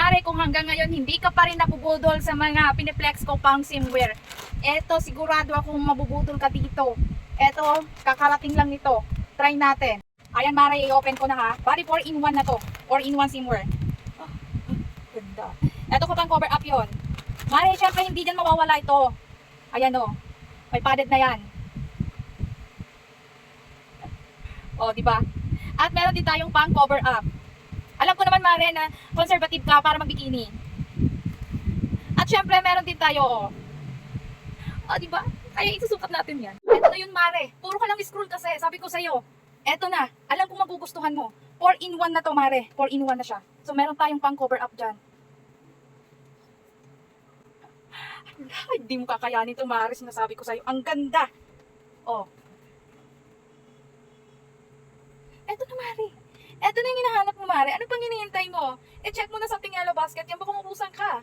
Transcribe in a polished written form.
Mare, kung hanggang ngayon hindi ka pa rin nabubudol sa mga piniplex ko pang simwear, eto sigurado akong mabubudol ka dito. Eto, kakarating lang nito. Try natin. Ayan Mare, i-open ko na ha. Bali 4-in-1 na to. 4-in-1 simwear. Oh, ganda. Eto ko pang cover up yon. Mare, syempre hindi dyan mawawala ito. Ayan o. May padded na yan. O, di ba? At meron din tayong pang cover up. Alam ko naman Mare na conservative ka para magbikini. At syempre meron din tayo o, di ba? Kaya isusukat natin yan. Ito na yun Mare. Puro ka lang scroll kasi. Sabi ko sa'yo. Eto na. Alam ko magugustuhan mo. 4-in-1 na to Mare. 4-in-1 na siya. So meron tayong pang cover up dyan. Ay, di mo kakayanin ito Mare. Sinasabi ko sa'yo. Ang ganda. O. Eto na Mare. Eto na yung hinahanap mo, Mare. Ano pang hinihintay mo? E-check mo na sa Yellow Basket. Yan ba kung ubusan ka?